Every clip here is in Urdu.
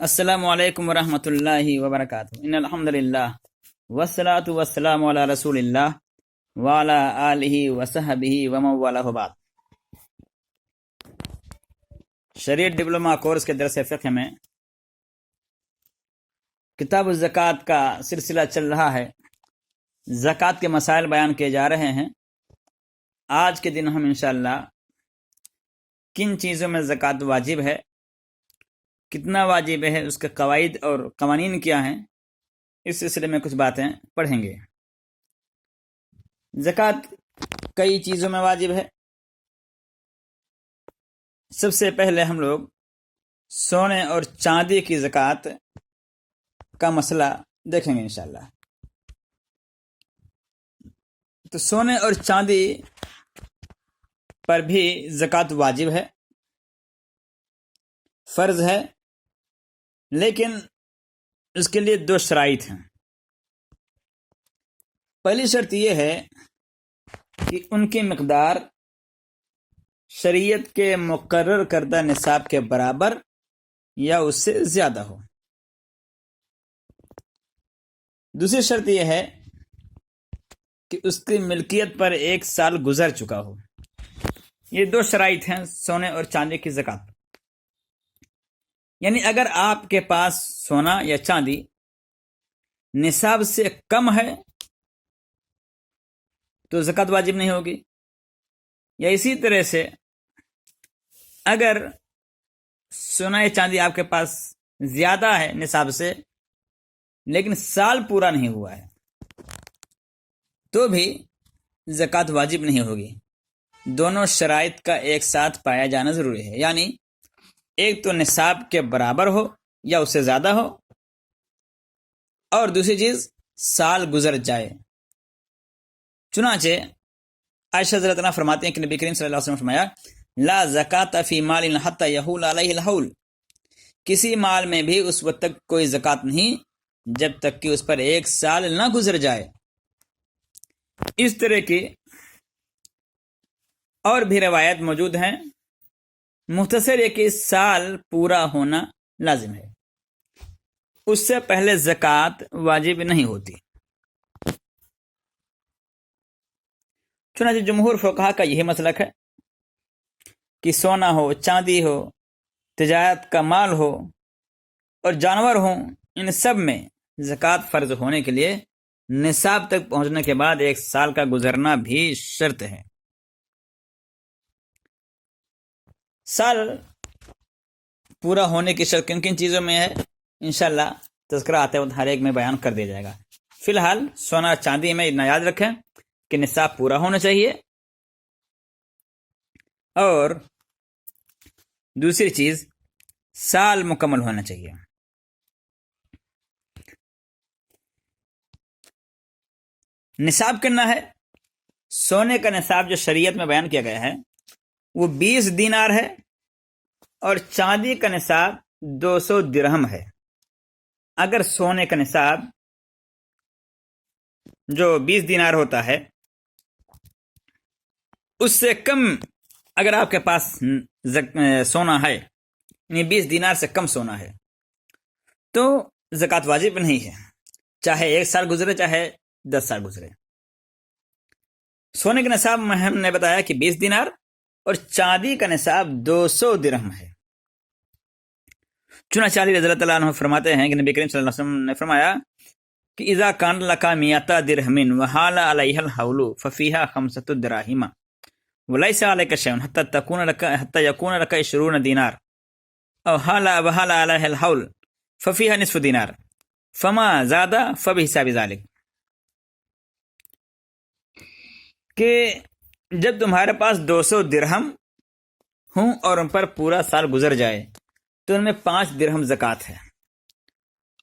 السلام علیکم ورحمۃ اللہ وبرکاتہ ان الحمد للہ والصلاۃ والسلام علی رسول اللہ وعلی آلہ وصحبہ ومن والہ بعد۔ شریعت ڈپلومہ کورس کے درس فقہ میں کتاب الزکوٰۃ کا سلسلہ چل رہا ہے۔ زکوٰۃ کے مسائل بیان کیے جا رہے ہیں۔ آج کے دن ہم انشاءاللہ کن چیزوں میں زکوٰۃ واجب ہے، کتنا واجب ہے، اس کے قواعد اور قوانین کیا ہیں، اس سلسلے میں کچھ باتیں پڑھیں گے۔ زکوٰۃ کئی چیزوں میں واجب ہے۔ سب سے پہلے ہم لوگ سونے اور چاندی کی زکوٰۃ کا مسئلہ دیکھیں گے انشاءاللہ۔ تو سونے اور چاندی پر بھی زکوٰۃ واجب ہے، فرض ہے، لیکن اس کے لیے دو شرائط ہیں۔ پہلی شرط یہ ہے کہ ان کی مقدار شریعت کے مقرر کردہ نصاب کے برابر یا اس سے زیادہ ہو۔ دوسری شرط یہ ہے کہ اس کی ملکیت پر 1 سال گزر چکا ہو۔ یہ دو شرائط ہیں سونے اور چاندی کی زکوٰۃ۔ یعنی اگر آپ کے پاس سونا یا چاندی نصاب سے کم ہے تو زکوٰۃ واجب نہیں ہوگی، یا اسی طرح سے اگر سونا یا چاندی آپ کے پاس زیادہ ہے نصاب سے لیکن سال پورا نہیں ہوا ہے تو بھی زکوٰۃ واجب نہیں ہوگی۔ دونوں شرائط کا ایک ساتھ پایا جانا ضروری ہے، یعنی ایک تو نصاب کے برابر ہو یا اس سے زیادہ ہو، اور دوسری چیز سال گزر جائے۔ چنانچہ عائشہ رضی اللہ عنہا فرماتے ہیں کہ نبی کریم صلی اللہ علیہ وسلم فرمایا لا زکاۃ فی مال حتی یحول علیہ الحول، کسی مال میں بھی اس وقت تک کوئی زکوٰۃ نہیں جب تک کہ اس پر 1 سال نہ گزر جائے۔ اس طرح کی اور بھی روایت موجود ہیں۔ مختصر ہے کہ سال پورا ہونا لازم ہے، اس سے پہلے زکوٰۃ واجب نہیں ہوتی۔ چنانچہ جمہور فقہا کا یہی مسلک ہے کہ سونا ہو، چاندی ہو، تجارت کا مال ہو اور جانور ہوں، ان سب میں زکوٰۃ فرض ہونے کے لیے نصاب تک پہنچنے کے بعد 1 سال کا گزرنا بھی شرط ہے۔ سال پورا ہونے کی شرط کن کن چیزوں میں ہے انشاءاللہ تذکرہ آتے وقت ہر ایک میں بیان کر دیا جائے گا۔ فی الحال سونا چاندی میں اتنا یاد رکھیں کہ نصاب پورا ہونا چاہیے، اور دوسری چیز سال مکمل ہونا چاہیے۔ نصاب کرنا ہے، سونے کا نصاب جو شریعت میں بیان کیا گیا ہے وہ 20 دینار ہے، اور چاندی کا نصاب 200 درہم ہے۔ اگر سونے کا نصاب جو 20 دینار ہوتا ہے اس سے کم اگر آپ کے پاس سونا ہے، یعنی 20 دینار سے کم سونا ہے، تو زکوٰۃ واجب نہیں ہے، چاہے 1 سال گزرے چاہے 10 سال گزرے۔ سونے کا نصاب میں ہم نے بتایا کہ 20 دینار اور چاندی کا نصاب 200 درہم ہے۔ چنانچہ علی رضی اللہ عنہ فرماتے ہیں کہ نبی کریم صلی اللہ علیہ وسلم نے فرمایا کہ اذا کان لک 100 درہم وحال علیہ الحول ففیہا 5 دراہم ولیس علیک شیء حتی یکون لک 20 دینار او وحال علیہ الحول ففیہا نصف دینار فما زاد فبحساب ذلک، کہ جب تمہارے پاس 200 درہم ہوں اور ان پر پورا سال گزر جائے تو ان میں 5 درہم زکوٰۃ ہے،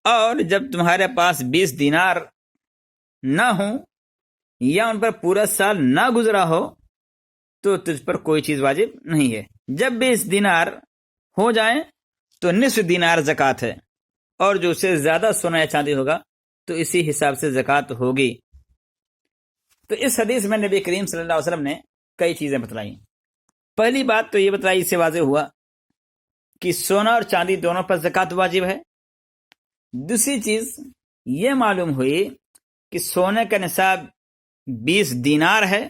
اور جب تمہارے پاس 20 دینار نہ ہوں یا ان پر پورا سال نہ گزرا ہو تو تجھ پر کوئی چیز واجب نہیں ہے۔ جب 20 دینار ہو جائیں تو نصف دینار زکوٰۃ ہے، اور جو اس سے زیادہ سونا یا چاندی ہوگا تو اسی حساب سے زکوٰۃ ہوگی۔ تو اس حدیث میں نبی کریم صلی اللہ علیہ وسلم نے کئی چیزیں بتلائیں۔ پہلی بات تو یہ بتائی، اس سے واضح ہوا کہ سونا اور چاندی دونوں پر زکوٰۃ واجب ہے، دوسری چیز یہ معلوم ہوئی کہ سونے کا نصاب 20 دینار ہے.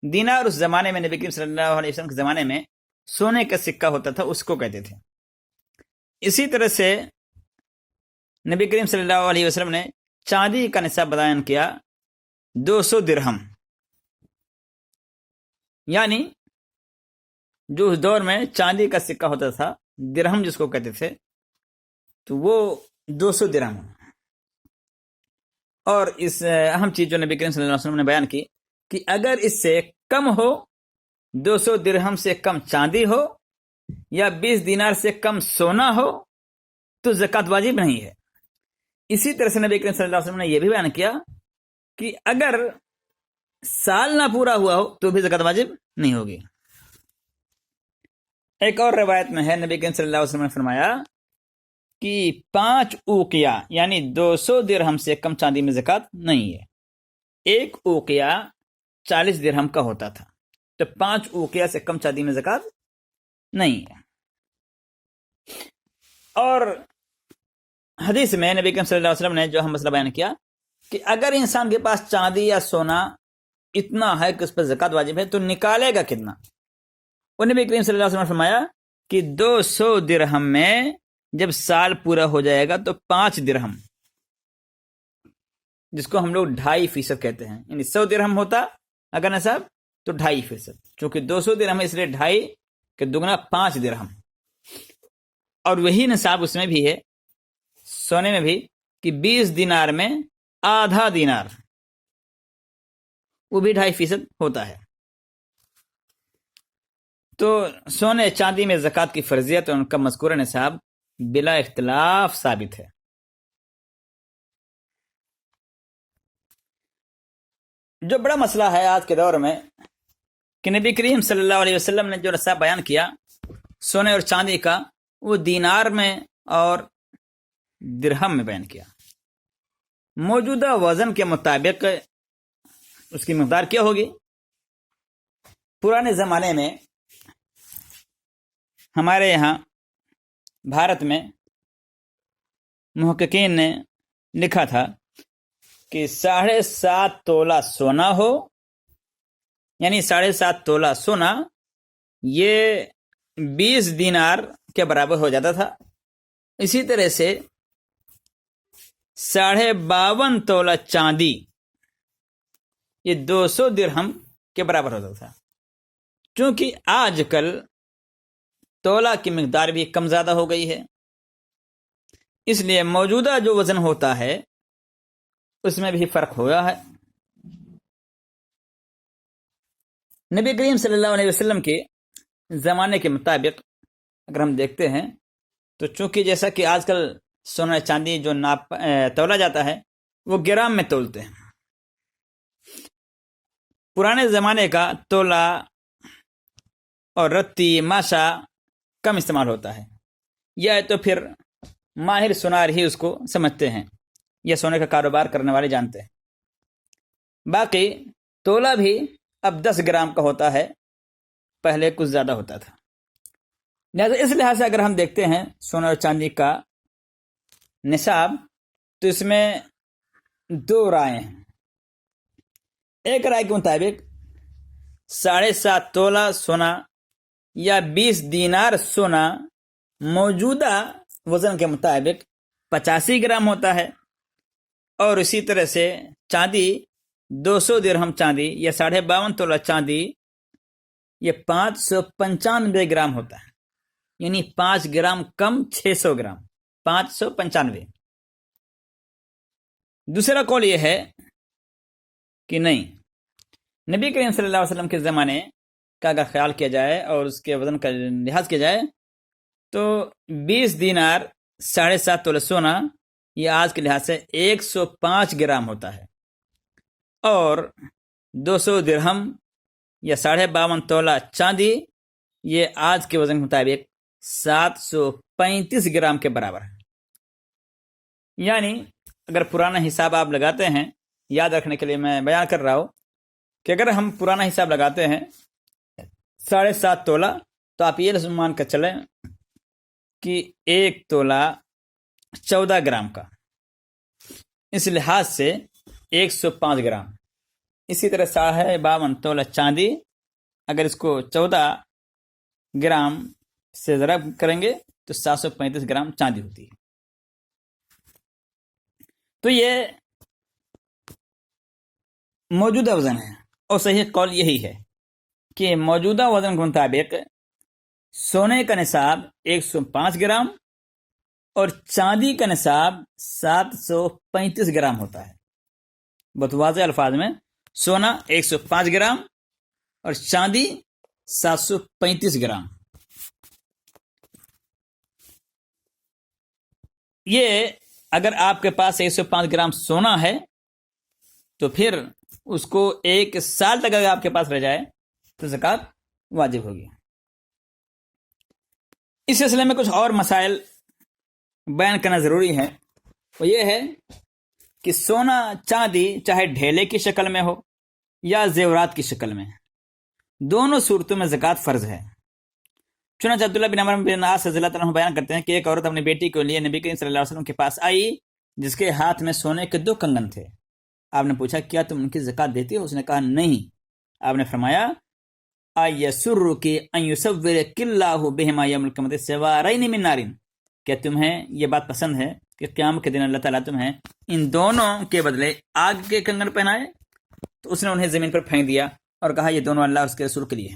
دینار اس زمانے میں نبی کریم صلی اللہ علیہ وسلم کے زمانے میں سونے کا سکہ ہوتا تھا، اس کو کہتے تھے. اسی طرح سے نبی کریم صلی اللہ علیہ وسلم نے چاندی کا نصاب بیان کیا 200 درہم، یعنی جو اس دور میں چاندی کا سکہ ہوتا تھا، درہم جس کو کہتے تھے، تو وہ 200 درہم. اور اس اہم چیز جو نبی کریم صلی اللہ علیہ وسلم نے بیان کی کہ اگر اس سے کم ہو، 200 درہم سے کم چاندی ہو یا 20 دینار سے کم سونا ہو تو زکوٰۃ واجب نہیں ہے. اسی طرح سے نبی کریم صلی اللہ علیہ وسلم نے یہ بھی بیان کیا کہ اگر سال نہ پورا ہوا ہو تو بھی زکوٰۃ واجب نہیں ہوگی. ایک اور روایت میں ہے نبی کریم صلی اللہ علیہ وسلم نے فرمایا کہ 5 اوقیہ یعنی 200 درہم سے کم چاندی میں زکوٰۃ نہیں ہے. ایک اوقیہ 40 درہم کا ہوتا تھا، تو 5 اوقیہ سے کم چاندی میں زکوٰۃ نہیں ہے. اور حدیث میں نبی کریم صلی اللہ علیہ وسلم نے جو ہم مسئلہ بیان کیا کہ اگر انسان کے پاس چاندی یا سونا اتنا ہے کہ اس پر زکوٰۃ واجب ہے تو نکالے گا کتنا؟ وہ نبی کریم صلی اللہ علیہ وسلم نے فرمایا کہ 200 درہم میں جب سال پورا ہو جائے گا تو 5 درہم، جس کو ہم لوگ 2.5% کہتے ہیں، یعنی 100 درہم ہوتا اگر نصاب تو 2.5%، چونکہ 200 درہم ہے اس لیے 2.5 کہ دگنا 5 درہم. اور وہی نصاب اس میں بھی ہے، سونے میں بھی، کہ 20 دینار میں آدھا دینار، وہ بھی 2.5% ہوتا ہے. تو سونے چاندی میں زکوٰۃ کی فرضیت اور ان کا مذکورہ نصاب بلا اختلاف ثابت ہے. جو بڑا مسئلہ ہے آج کے دور میں کہ نبی کریم صلی اللہ علیہ وسلم نے جو نصاب بیان کیا سونے اور چاندی کا، وہ دینار میں اور درہم میں بیان کیا. موجودہ وزن کے مطابق اس کی مقدار کیا ہوگی؟ پرانے زمانے میں ہمارے یہاں بھارت میں محققین نے لکھا تھا کہ 7.5 تولہ سونا ہو، یعنی 7.5 تولہ سونا یہ 20 دینار کے برابر ہو جاتا تھا. اسی طرح سے 52.5 تولہ چاندی یہ 200 درہم کے برابر ہوتا تھا. چونکہ آج کل تولہ کی مقدار بھی کم زیادہ ہو گئی ہے، اس لیے موجودہ جو وزن ہوتا ہے اس میں بھی فرق ہوا ہے. نبی کریم صلی اللہ علیہ وسلم کے زمانے کے مطابق اگر ہم دیکھتے ہیں تو چونکہ جیسا کہ آج کل سونا چاندی جو تولا جاتا ہے وہ گرام میں تولتے ہیں، پرانے زمانے کا تولا اور رتی ماشا کم استعمال ہوتا ہے، یا تو پھر ماہر سونار ہی اس کو سمجھتے ہیں یا سونے کا کاروبار کرنے والے جانتے ہیں. باقی تولا بھی اب 10 گرام کا ہوتا ہے، پہلے کچھ زیادہ ہوتا تھا. لہذا اس لحاظ سے اگر ہم دیکھتے ہیں سونا اور چاندی کا نصاب تو اس میں 2 رائے ہیں. ایک رائے کے مطابق 7.5 تولہ سونا یا 20 دینار سونا موجودہ وزن کے مطابق 85 گرام ہوتا ہے، اور اسی طرح سے چاندی 200 درہم چاندی یا 52.5 تولہ چاندی یہ 595 گرام ہوتا ہے، یعنی 5 گرام کم 600 گرام 595. دوسرا قول یہ ہے کہ نہیں، نبی کریم صلی اللہ علیہ وسلم کے زمانے کا اگر خیال کیا جائے اور اس کے وزن کا لحاظ کیا جائے تو 20 دینار 7.5 تولہ سونا یہ آج کے لحاظ سے 105 گرام ہوتا ہے، اور 200 درہم یا 52.5 تولہ چاندی یہ آج کے وزن کے مطابق 735 گرام کے برابر ہے. یعنی اگر پرانا حساب آپ لگاتے ہیں، یاد رکھنے کے لیے میں بیان کر رہا ہوں کہ اگر ہم پرانا حساب لگاتے ہیں 7.5 تولہ تو آپ یہ مان کر چلیں کہ 1 تولہ 14 گرام کا، اس لحاظ سے 105 گرام. اسی طرح 52 تولہ چاندی، اگر اس کو 14 گرام سے ضرب کریں گے تو 735 گرام چاندی ہوتی ہے. تو یہ موجودہ وزن ہے، اور صحیح قول یہی ہے کہ موجودہ وزن کے مطابق سونے کا نصاب 105 گرام اور چاندی کا نصاب 735 گرام ہوتا ہے. بہت واضح الفاظ میں، سونا 105 گرام اور چاندی 735 گرام. یہ اگر آپ کے پاس 105 گرام سونا ہے تو پھر اس کو 1 سال تک اگر آپ کے پاس رہ جائے تو زکوٰۃ واجب ہوگی. اس سلسلے میں کچھ اور مسائل بیان کرنا ضروری ہے. وہ یہ ہے کہ سونا چاندی چاہے ڈھیلے کی شکل میں ہو یا زیورات کی شکل میں، دونوں صورتوں میں زکوٰۃ فرض ہے. چنانچہ عبداللہ بن عمرو بن عاص رضی اللہ عنہ بیان کرتے ہیں کہ ایک عورت اپنی بیٹی کو لیے نبی کریم صلی اللہ علیہ وسلم کے پاس آئی جس کے ہاتھ میں سونے کے 2 کنگن تھے. آپ نے پوچھا کیا تم ان کی زکوٰۃ دیتی ہو؟ اس نے کہا نہیں. آپ نے فرمایا ایسرک ان یصورک اللہ بہما یوم القیامۃ سوارین من نار، کیا تمہیں یہ بات پسند ہے کہ قیامت کے دن اللہ تعالیٰ تمہیں ان دونوں کے بدلے آگ کے کنگن پہنائے؟ تو اس نے انہیں زمین پر پھینک دیا اور کہا یہ دونوں اللہ اور اس کے رسول کے لیے.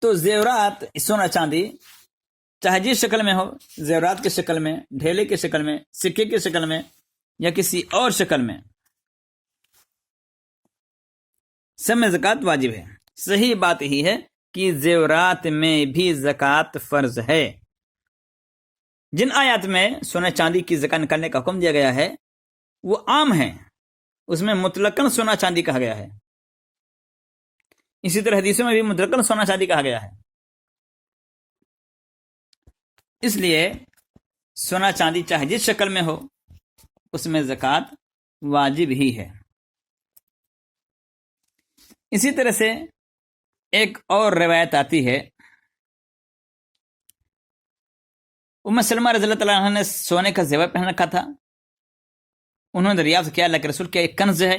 تو زیورات، سونا چاندی چاہے جس شکل میں ہو، زیورات کی شکل میں، ڈھیلے کی شکل میں، سکے کی شکل میں یا کسی اور شکل میں، سب میں زکوٰۃ واجب ہے. صحیح بات یہی ہے کہ زیورات میں بھی زکوٰۃ فرض ہے. جن آیات میں سونے چاندی کی زکوٰۃ نکالنے کا حکم دیا گیا ہے وہ عام ہیں، اس میں مطلقاً سونا چاندی کہا گیا ہے. اسی طرح حدیثوں میں بھی مطلقاً سونا چاندی کہا گیا ہے. اس لیے سونا چاندی چاہے جس شکل میں ہو اس میں زکوٰۃ واجب ہی ہے. اسی طرح سے ایک اور روایت آتی ہے، ام سلمہ رضی اللہ تعالیٰ عنہ نے سونے کا زیور پہن رکھا تھا. انہوں نے دریافت کیا اللہ کے رسول کیا ایک کنز ہے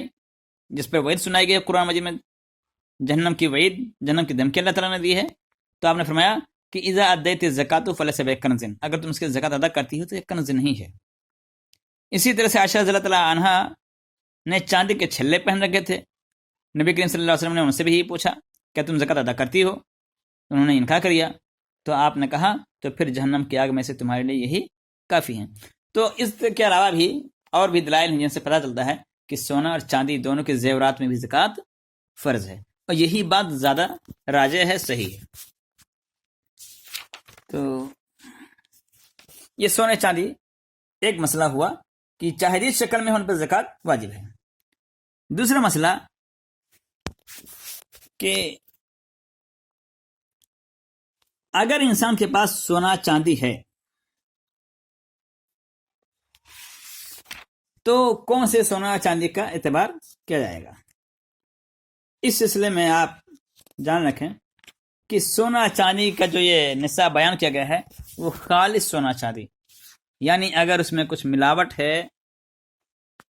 جس پر وعید سنائی گئی قرآن مجید میں، جہنم کی وعید، جہنم کی دھمکی اللہ تعالیٰ نے دی ہے. تو آپ نے فرمایا کہ اذا ادیت الزکاۃ فلیس بکنز، اگر تم اس کی زکوٰۃ ادا کرتی ہو تو یہ کنز نہیں ہے. اسی طرح سے عائشہ رضی اللہ تعالیٰ عنہ نے چاندی کے چھلے پہن رکھے تھے. نبی کریم صلی اللہ علیہ وسلم نے ان سے بھی یہی پوچھا کیا تم زکوٰۃ ادا کرتی ہو؟ انہوں نے انکار کیا. تو آپ نے کہا تو پھر جہنم کی آگ میں سے تمہارے لیے یہی کافی ہیں. تو اس کے علاوہ بھی اور بھی دلائل ہیں جن سے پتہ چلتا ہے کہ سونا اور چاندی دونوں کے زیورات میں بھی زکوٰۃ فرض ہے، اور یہی بات زیادہ راجح ہے، صحیح ہے. تو یہ سونے چاندی ایک مسئلہ ہوا کہ چاہے جس شکل میں ان پر زکوٰۃ واجب ہے. دوسرا مسئلہ کہ اگر انسان کے پاس سونا چاندی ہے تو کون سے سونا چاندی کا اعتبار کیا جائے گا؟ اس سلسلے میں آپ جان رکھیں کہ سونا چاندی کا جو یہ نصاب بیان کیا گیا ہے وہ خالص سونا چاندی، یعنی اگر اس میں کچھ ملاوٹ ہے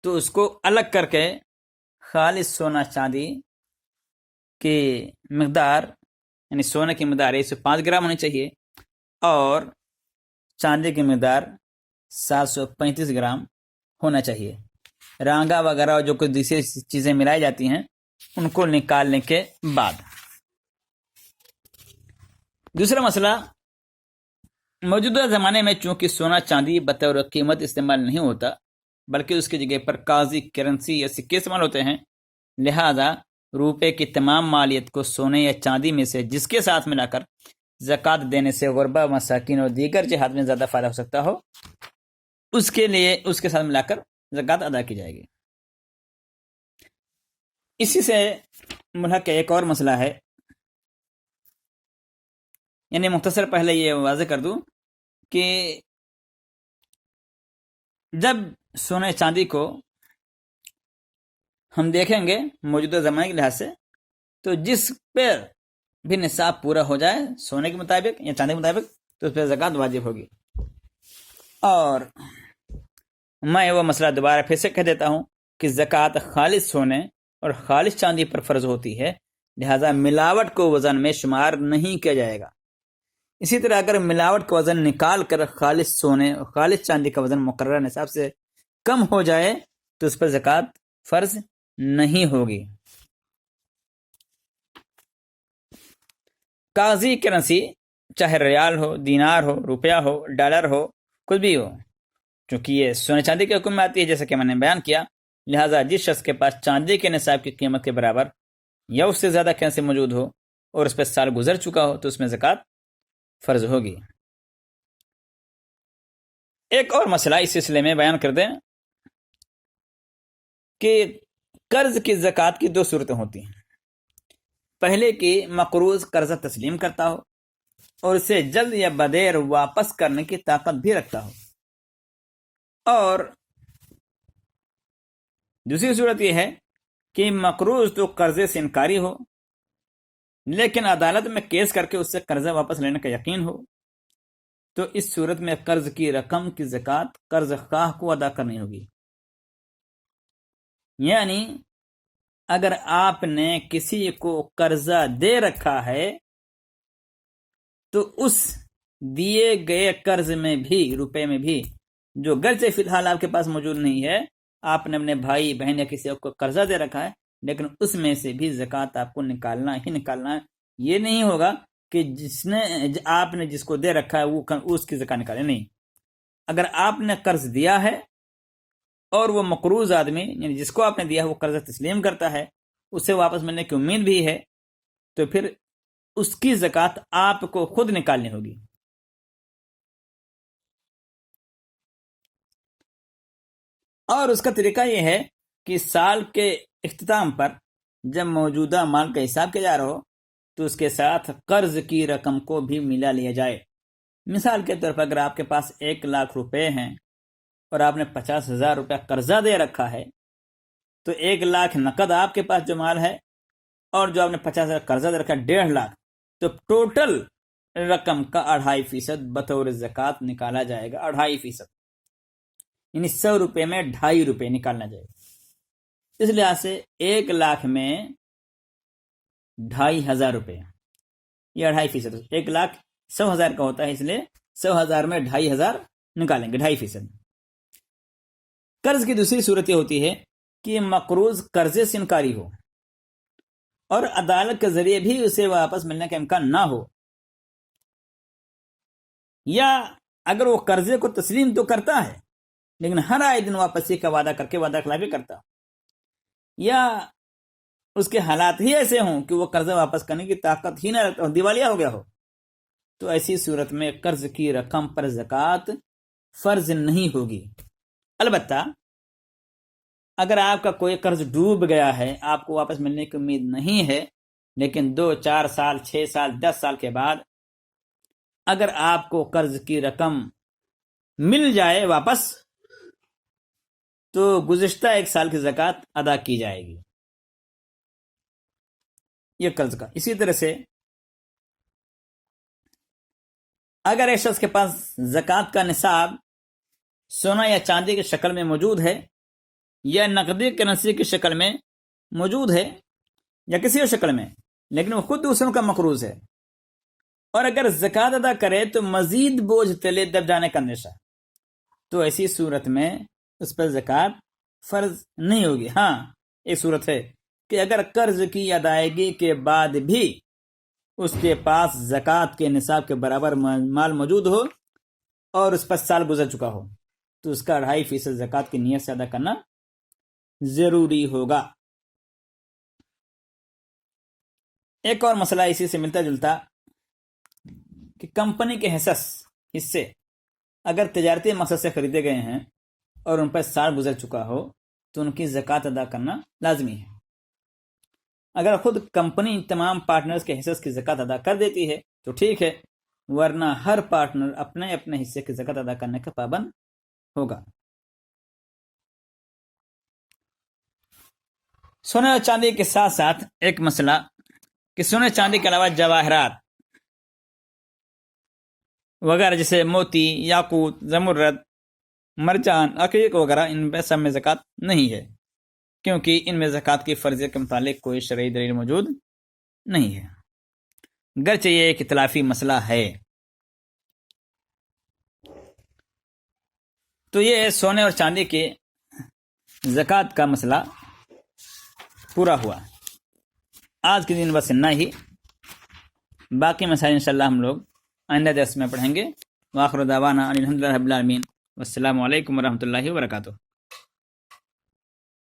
تو اس کو الگ کر کے خالص سونا چاندی کی مقدار، یعنی سونے کی مقدار 105 گرام ہونی چاہیے اور چاندی کی مقدار 735 گرام ہونا چاہیے. رانگا وغیرہ جو کچھ دوسری چیزیں ملائی جاتی ہیں ان کو نکالنے کے بعد. دوسرا مسئلہ، موجودہ زمانے میں چونکہ سونا چاندی بطور قیمت استعمال نہیں ہوتا بلکہ اس کی جگہ پر قاضی، کرنسی یا سکے استعمال ہوتے ہیں، لہذا روپے کی تمام مالیت کو سونے یا چاندی میں سے جس کے ساتھ ملا کر زکوٰۃ دینے سے غربا، مساکین اور دیگر جہات میں زیادہ فائدہ ہو سکتا ہو اس کے لیے اس کے ساتھ ملا کر زکوٰۃ ادا کی جائے گی. اسی سے ملحق ایک اور مسئلہ ہے، یعنی مختصر پہلے یہ واضح کر دوں کہ جب سونے چاندی کو ہم دیکھیں گے موجودہ زمانے کے لحاظ سے تو جس پر بھی نصاب پورا ہو جائے سونے کے مطابق یا چاندی کے مطابق تو اس پر زکوٰۃ واجب ہوگی. اور میں وہ مسئلہ دوبارہ پھر سے کہہ دیتا ہوں کہ زکوٰۃ خالص سونے اور خالص چاندی پر فرض ہوتی ہے، لہذا ملاوٹ کو وزن میں شمار نہیں کیا جائے گا۔ اسی طرح اگر ملاوٹ کا وزن نکال کر خالص سونے اور خالص چاندی کا وزن مقررہ نصاب سے کم ہو جائے تو اس پر زکوٰۃ فرض نہیں ہوگی۔ کاغذی کرنسی چاہے ریال ہو، دینار ہو، روپیہ ہو، ڈالر ہو، کچھ بھی ہو، چونکہ یہ سونے چاندی کے حکم میں آتی ہے جیسا کہ میں نے بیان کیا، لہٰذا جس شخص کے پاس چاندی کے نصاب کی قیمت کے برابر یا اس سے زیادہ کرنسی موجود ہو اور اس پہ سال گزر چکا ہو تو اس میں زکوٰۃ فرض ہوگی۔ ایک اور مسئلہ اس سلسلے میں بیان کر دیں کہ قرض کی زکوٰۃ کی دو صورتیں ہوتی ہیں۔ پہلے کہ مقروض قرضہ تسلیم کرتا ہو اور اسے جلد یا بدیر واپس کرنے کی طاقت بھی رکھتا ہو، اور دوسری صورت یہ ہے کہ مقروض تو قرضے سے انکاری ہو لیکن عدالت میں کیس کر کے اس سے قرضہ واپس لینے کا یقین ہو، تو اس صورت میں قرض کی رقم کی زکوٰۃ قرض خواہ کو ادا کرنی ہوگی۔ یعنی اگر آپ نے کسی کو قرضہ دے رکھا ہے تو اس دیے گئے قرض میں بھی، روپے میں بھی، جو گرچہ فی الحال آپ کے پاس موجود نہیں ہے، آپ نے اپنے بھائی بہن یا کسی کو قرضہ دے رکھا ہے، لیکن اس میں سے بھی زکوٰۃ آپ کو نکالنا ہی نکالنا ہے۔ یہ نہیں ہوگا کہ آپ نے جس کو دے رکھا ہے وہ اس کی زکوٰۃ نکالے، نہیں۔ اگر آپ نے قرض دیا ہے اور وہ مقروض آدمی یعنی جس کو آپ نے دیا ہے وہ قرضہ تسلیم کرتا ہے، اسے واپس ملنے کی امید بھی ہے، تو پھر اس کی زکوٰۃ آپ کو خود نکالنی ہوگی۔ اور اس کا طریقہ یہ ہے کہ سال کے اختتام پر جب موجودہ مال کا حساب کیا جا رہا ہو تو اس کے ساتھ قرض کی رقم کو بھی ملا لیا جائے۔ مثال کے طور پر اگر آپ کے پاس 1,00,000 روپے ہیں اور آپ نے 50,000 روپے قرضہ دے رکھا ہے تو 1,00,000 نقد آپ کے پاس جو مال ہے اور جو آپ نے 50,000 قرضہ دے رکھا ہے 1,50,000، تو ٹوٹل رقم کا 2.5% بطور زکوٰۃ نکالا جائے گا۔ 2.5%، یعنی 100 روپے میں 2.5 روپے نکالنا جائے گا۔ اس لحاظ سے 1,00,000 میں 2,500 روپے، یہ 2.5%۔ 1,00,000 100,000 کا ہوتا ہے، اس لیے 100,000 میں 2,500 نکالیں گے، 2.5%۔ قرض کی دوسری صورت یہ ہوتی ہے کہ مقروض قرضے سے انکاری ہو اور عدالت کے ذریعے بھی اسے واپس ملنے کا امکان نہ ہو، یا اگر وہ قرضے کو تسلیم تو کرتا ہے لیکن ہر آئے دن واپسی کا وعدہ کر کے وعدہ خلافی کرتا، یا اس کے حالات ہی ایسے ہوں کہ وہ قرضہ واپس کرنے کی طاقت ہی نہ رکھتا اور دیوالیہ ہو گیا ہو، تو ایسی صورت میں قرض کی رقم پر زکوٰۃ فرض نہیں ہوگی۔ البتہ اگر آپ کا کوئی قرض ڈوب گیا ہے، آپ کو واپس ملنے کی امید نہیں ہے، لیکن 2 4 سال 6 سال 10 سال کے بعد اگر آپ کو قرض کی رقم مل جائے واپس تو گزشتہ 1 سال کی زکوٰۃ ادا کی جائے گی، یہ قرض کا۔ اسی طرح سے اگر ایک شخص کے پاس زکوٰۃ کا نصاب سونا یا چاندی کی شکل میں موجود ہے یا نقدی کرنسی کی شکل میں موجود ہے یا کسی اور شکل میں، لیکن وہ خود دوسروں کا مقروض ہے، اور اگر زکوٰۃ ادا کرے تو مزید بوجھ تلے دب جانے کا اندیشہ، تو ایسی صورت میں اس پر زکوٰۃ فرض نہیں ہوگی۔ ہاں، ایک صورت ہے کہ اگر قرض کی ادائیگی کے بعد بھی اس کے پاس زکوٰۃ کے نصاب کے برابر مال موجود ہو اور اس پر سال گزر چکا ہو تو اس کا 2.5% زکوٰۃ کی نیت سے ادا کرنا ضروری ہوگا۔ ایک اور مسئلہ اسی سے ملتا جلتا کہ کمپنی کے حصے اگر تجارتی مقصد سے خریدے گئے ہیں اور ان پر سال گزر چکا ہو تو ان کی زکوٰۃ ادا کرنا لازمی ہے۔ اگر خود کمپنی تمام پارٹنرز کے حصص کی زکوٰۃ ادا کر دیتی ہے تو ٹھیک ہے، ورنہ ہر پارٹنر اپنے اپنے حصے کی زکوٰۃ ادا کرنے کا پابند ہوگا۔ سونے اور چاندی کے ساتھ ساتھ ایک مسئلہ کہ سونے چاندی کے علاوہ جواہرات وغیرہ جیسے موتی، یاقوت، زمرد، مرجان، عقیق وغیرہ، ان پہ سب میں زکوٰۃ نہیں ہے، کیونکہ ان میں زکوٰۃ کی فرضیت کے متعلق کوئی شرعی دلیل موجود نہیں ہے، گرچہ یہ ایک اختلافی مسئلہ ہے۔ تو یہ سونے اور چاندی کے زکوٰۃ کا مسئلہ پورا ہوا۔ آج کے دن بس اتنا ہی، باقی مسائل انشاءاللہ ہم لوگ آئندہ درس میں پڑھیں گے۔ وآخر دعوانا ان الحمد للہ رب العالمین، والسلام علیکم ورحمۃ اللہ وبرکاتہ۔